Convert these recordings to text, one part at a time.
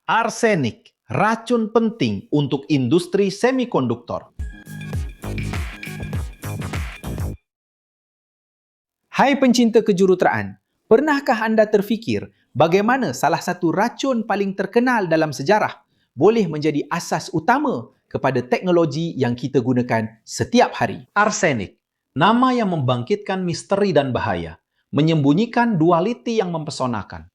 Arsenik, racun penting untuk industri semikonduktor. Hai pencinta kejuruteraan, pernahkah Anda terfikir bagaimana salah satu racun paling terkenal dalam sejarah boleh menjadi asas utama kepada teknologi yang kita gunakan setiap hari? Arsenik, nama yang membangkitkan misteri dan bahaya, menyembunyikan dualiti yang mempesonakan.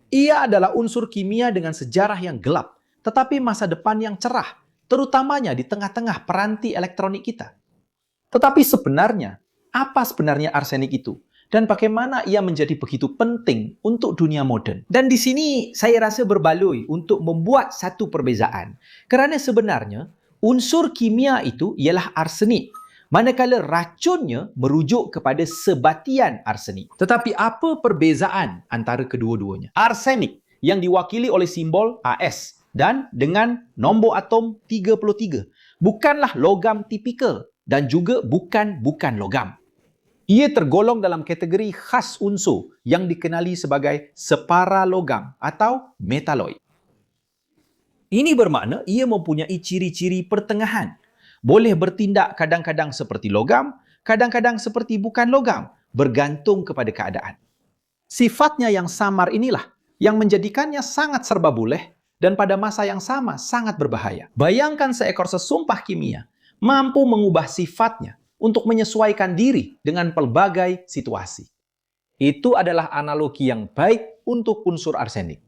Ia adalah unsur kimia dengan sejarah yang gelap, tetapi masa depan yang cerah, terutamanya di tengah-tengah peranti elektronik kita. Tetapi sebenarnya, apa sebenarnya arsenik itu? Dan bagaimana ia menjadi begitu penting untuk dunia modern? Dan di sini saya rasa berbaloi untuk membuat satu perbezaan. Kerana sebenarnya, unsur kimia itu ialah arsenik, manakala racunnya merujuk kepada sebatian arsenik. Tetapi apa perbezaan antara kedua-duanya? Arsenik yang diwakili oleh simbol AS dan dengan nombor atom 33 bukanlah logam tipikal dan juga bukan logam. Ia tergolong dalam kategori khas unsur yang dikenali sebagai separalogam atau metaloid. Ini bermakna ia mempunyai ciri-ciri pertengahan. Boleh bertindak kadang-kadang seperti logam, kadang-kadang seperti bukan logam, bergantung kepada keadaan. Sifatnya yang samar inilah yang menjadikannya sangat serba boleh dan pada masa yang sama sangat berbahaya. Bayangkan seekor sesumpah kimia mampu mengubah sifatnya untuk menyesuaikan diri dengan pelbagai situasi. Itu adalah analogi yang baik untuk unsur arsenik.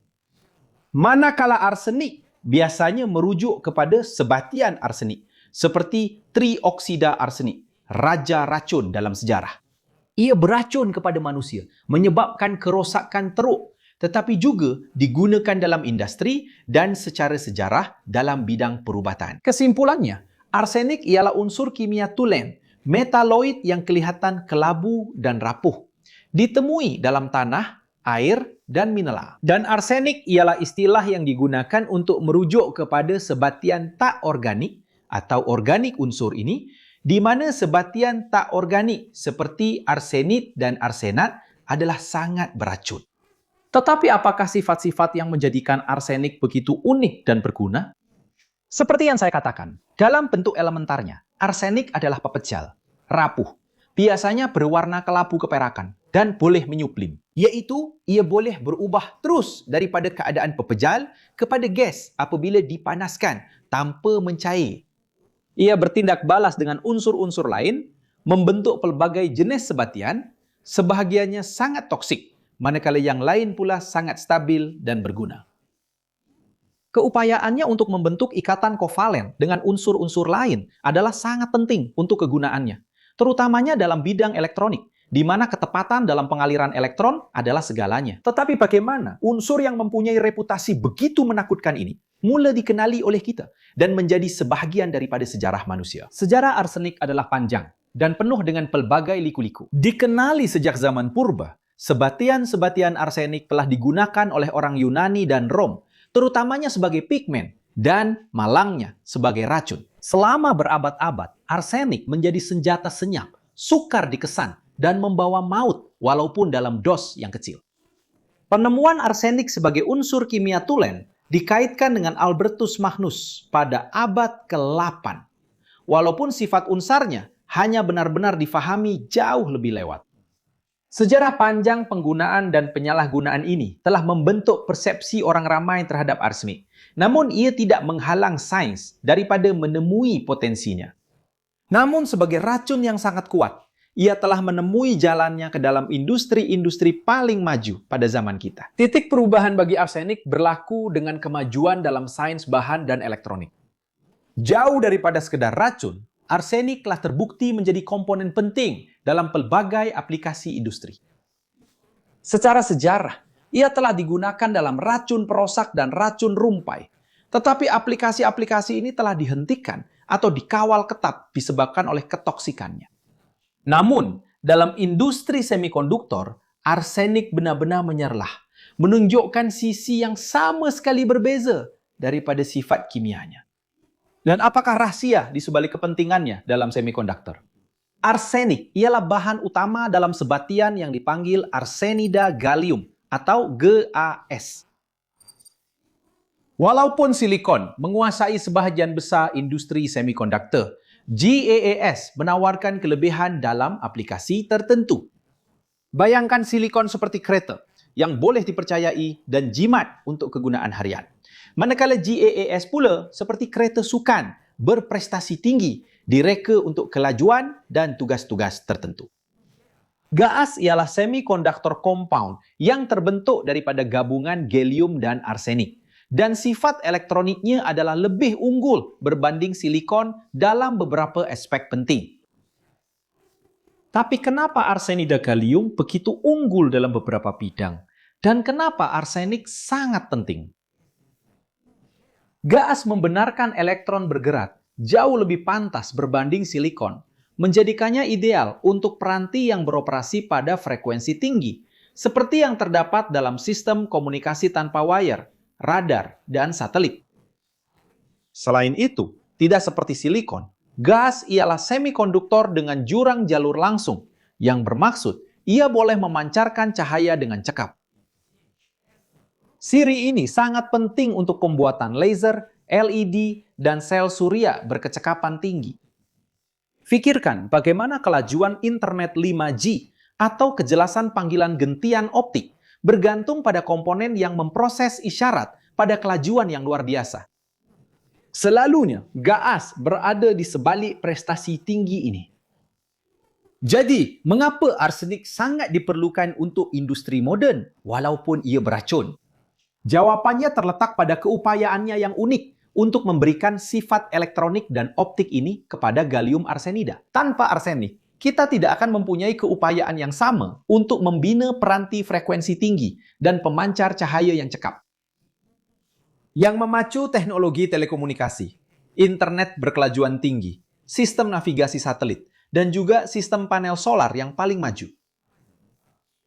Manakala arsenik biasanya merujuk kepada sebatian arsenik, seperti trioksida arsenik, raja racun dalam sejarah. Ia beracun kepada manusia, menyebabkan kerosakan teruk, tetapi juga digunakan dalam industri dan secara sejarah dalam bidang perubatan. Kesimpulannya, arsenik ialah unsur kimia tulen, metaloid yang kelihatan kelabu dan rapuh. Ditemui dalam tanah, air, dan mineral. Dan arsenik ialah istilah yang digunakan untuk merujuk kepada sebatian tak organik atau organik unsur ini, di mana sebatian tak organik seperti arsenit dan arsenat adalah sangat beracun. Tetapi apakah sifat-sifat yang menjadikan arsenik begitu unik dan berguna? Seperti yang saya katakan, dalam bentuk elementarnya, arsenik adalah pepejal, rapuh, biasanya berwarna kelabu keperakan, dan boleh menyublim. Yaitu, ia boleh berubah terus daripada keadaan pepejal kepada gas apabila dipanaskan tanpa mencair. Ia bertindak balas dengan unsur-unsur lain, membentuk pelbagai jenis sebatian, sebahagiannya sangat toksik, manakala yang lain pula sangat stabil dan berguna. Keupayaannya untuk membentuk ikatan kovalen dengan unsur-unsur lain adalah sangat penting untuk kegunaannya, terutamanya dalam bidang elektronik, di mana ketepatan dalam pengaliran elektron adalah segalanya. Tetapi bagaimana unsur yang mempunyai reputasi begitu menakutkan ini mula dikenali oleh kita dan menjadi sebahagian daripada sejarah manusia? Sejarah arsenik adalah panjang dan penuh dengan pelbagai liku-liku. Dikenali sejak zaman purba, sebatian-sebatian arsenik telah digunakan oleh orang Yunani dan Rom, terutamanya sebagai pigmen dan malangnya sebagai racun. Selama berabad-abad, arsenik menjadi senjata senyap, sukar dikesan, dan membawa maut walaupun dalam dos yang kecil. Penemuan arsenik sebagai unsur kimia tulen dikaitkan dengan Albertus Magnus pada abad ke-8. Walaupun sifat unsarnya hanya benar-benar difahami jauh lebih lewat. Sejarah panjang penggunaan dan penyalahgunaan ini telah membentuk persepsi orang ramai terhadap arsenik. Namun ia tidak menghalang sains daripada menemui potensinya. Namun sebagai racun yang sangat kuat, ia telah menemui jalannya ke dalam industri-industri paling maju pada zaman kita. Titik perubahan bagi arsenik berlaku dengan kemajuan dalam sains bahan dan elektronik. Jauh daripada sekedar racun, arsenik telah terbukti menjadi komponen penting dalam pelbagai aplikasi industri. Secara sejarah, ia telah digunakan dalam racun perosak dan racun rumpai. Tetapi aplikasi-aplikasi ini telah dihentikan atau dikawal ketat disebabkan oleh ketoksikannya. Namun, dalam industri semikonduktor, arsenik benar-benar menyerlah, menunjukkan sisi yang sama sekali berbeza daripada sifat kimianya. Dan apakah rahasia di sebalik kepentingannya dalam semikonduktor? Arsenik ialah bahan utama dalam sebatian yang dipanggil arsenida gallium atau GaS. Walaupun silikon menguasai sebahagian besar industri semikonduktor, GAAS menawarkan kelebihan dalam aplikasi tertentu. Bayangkan silikon seperti kereta yang boleh dipercayai dan jimat untuk kegunaan harian. Manakala GAAS pula seperti kereta sukan berprestasi tinggi, direka untuk kelajuan dan tugas-tugas tertentu. GAAS ialah semikonduktor compound yang terbentuk daripada gabungan gallium dan arsenik. Dan sifat elektroniknya adalah lebih unggul berbanding silikon dalam beberapa aspek penting. Tapi kenapa arsenida gallium begitu unggul dalam beberapa bidang? Dan kenapa arsenik sangat penting? GAAS membenarkan elektron bergerak jauh lebih pantas berbanding silikon, menjadikannya ideal untuk peranti yang beroperasi pada frekuensi tinggi, seperti yang terdapat dalam sistem komunikasi tanpa wire, radar, dan satelit. Selain itu, tidak seperti silikon, GAAS ialah semikonduktor dengan jurang jalur langsung, yang bermaksud ia boleh memancarkan cahaya dengan cekap. Siri ini sangat penting untuk pembuatan laser, LED, dan sel surya berkecekapan tinggi. Pikirkan bagaimana kelajuan internet 5G atau kejelasan panggilan gentian optik bergantung pada komponen yang memproses isyarat pada kelajuan yang luar biasa. Selalunya, GAAS berada di sebalik prestasi tinggi ini. Jadi, mengapa arsenik sangat diperlukan untuk industri moden walaupun ia beracun? Jawapannya terletak pada keupayaannya yang unik untuk memberikan sifat elektronik dan optik ini kepada gallium arsenida. Tanpa arsenik, kita tidak akan mempunyai keupayaan yang sama untuk membina peranti frekuensi tinggi dan pemancar cahaya yang cekap. Yang memacu teknologi telekomunikasi, internet berkelajuan tinggi, sistem navigasi satelit, dan juga sistem panel solar yang paling maju.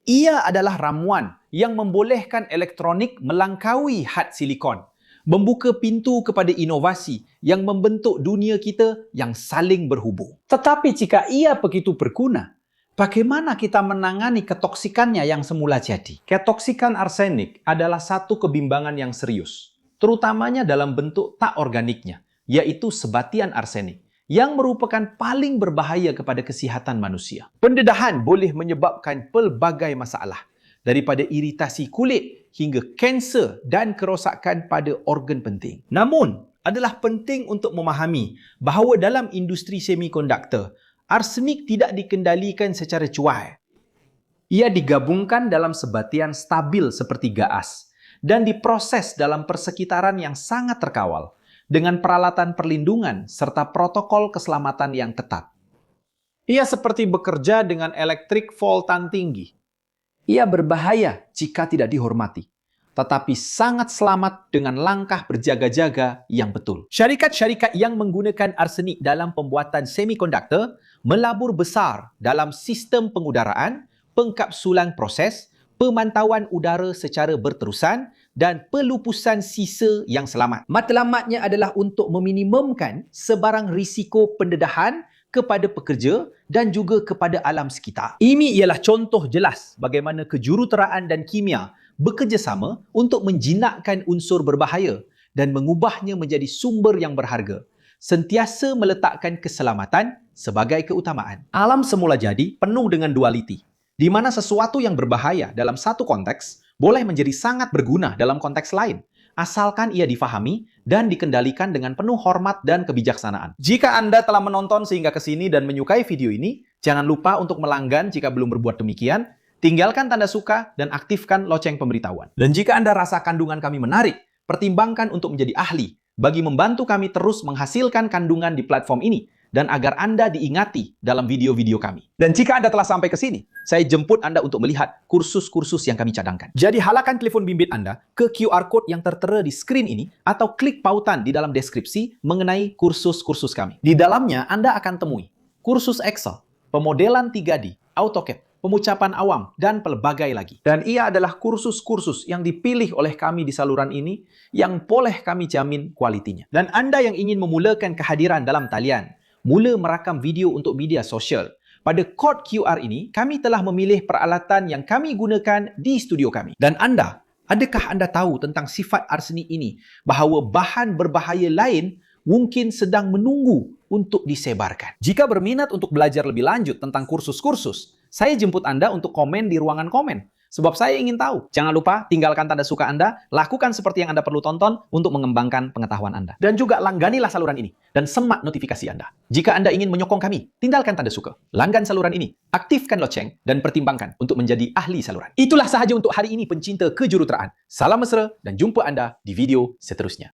Ia adalah ramuan yang membolehkan elektronik melangkaui had silikon, membuka pintu kepada inovasi yang membentuk dunia kita yang saling berhubung. Tetapi jika ia begitu berguna, bagaimana kita menangani ketoksikannya yang semula jadi? Ketoksikan arsenik adalah satu kebimbangan yang serius, terutamanya dalam bentuk tak organiknya, yaitu sebatian arsenik, yang merupakan paling berbahaya kepada kesihatan manusia. Pendedahan boleh menyebabkan pelbagai masalah, daripada iritasi kulit hingga kanser dan kerosakan pada organ penting. Namun, adalah penting untuk memahami bahawa dalam industri semikonduktor, arsenik tidak dikendalikan secara cuai. Ia digabungkan dalam sebatian stabil seperti GAAS dan diproses dalam persekitaran yang sangat terkawal dengan peralatan perlindungan serta protokol keselamatan yang ketat. Ia seperti bekerja dengan elektrik voltan tinggi. Ia berbahaya jika tidak dihormati, tetapi sangat selamat dengan langkah berjaga-jaga yang betul. Syarikat-syarikat yang menggunakan arsenik dalam pembuatan semikonduktor melabur besar dalam sistem pengudaraan, pengkapsulan proses, pemantauan udara secara berterusan, dan pelupusan sisa yang selamat. Matlamatnya adalah untuk meminimumkan sebarang risiko pendedahan kepada pekerja dan juga kepada alam sekitar. Ini ialah contoh jelas bagaimana kejuruteraan dan kimia bekerjasama untuk menjinakkan unsur berbahaya dan mengubahnya menjadi sumber yang berharga, sentiasa meletakkan keselamatan sebagai keutamaan. Alam semula jadi penuh dengan dualiti, di mana sesuatu yang berbahaya dalam satu konteks boleh menjadi sangat berguna dalam konteks lain, asalkan ia difahami dan dikendalikan dengan penuh hormat dan kebijaksanaan. Jika Anda telah menonton sehingga ke sini dan menyukai video ini, jangan lupa untuk melanggan jika belum berbuat demikian, tinggalkan tanda suka dan aktifkan loceng pemberitahuan. Dan jika Anda rasa kandungan kami menarik, pertimbangkan untuk menjadi ahli bagi membantu kami terus menghasilkan kandungan di platform ini dan agar Anda diingati dalam video-video kami. Dan jika Anda telah sampai ke sini, saya jemput Anda untuk melihat kursus-kursus yang kami cadangkan. Jadi halakan telepon bimbit Anda ke QR Code yang tertera di skrin ini atau klik pautan di dalam deskripsi mengenai kursus-kursus kami. Di dalamnya Anda akan temui kursus Excel, pemodelan 3D, AutoCAD, pengucapan awam, dan pelbagai lagi. Dan ia adalah kursus-kursus yang dipilih oleh kami di saluran ini yang boleh kami jamin kualitinya. Dan Anda yang ingin memulakan kehadiran dalam talian, mula merakam video untuk media sosial, pada kod QR ini, kami telah memilih peralatan yang kami gunakan di studio kami. Dan Anda Adakah anda tahu tentang sifat arsenik ini? Bahawa bahan berbahaya lain mungkin sedang menunggu untuk disebarkan. Jika berminat untuk belajar lebih lanjut tentang kursus-kursus, saya jemput Anda untuk komen di ruangan komen. Sebab saya ingin tahu. Jangan lupa tinggalkan tanda suka Anda, lakukan seperti yang Anda perlu tonton untuk mengembangkan pengetahuan Anda. Dan juga langganilah saluran ini dan semak notifikasi Anda. Jika Anda ingin menyokong kami, tinggalkan tanda suka, langgan saluran ini, aktifkan loceng, dan pertimbangkan untuk menjadi ahli saluran. Itulah sahaja untuk hari ini pencinta kejuruteraan. Salam mesra dan jumpa Anda di video seterusnya.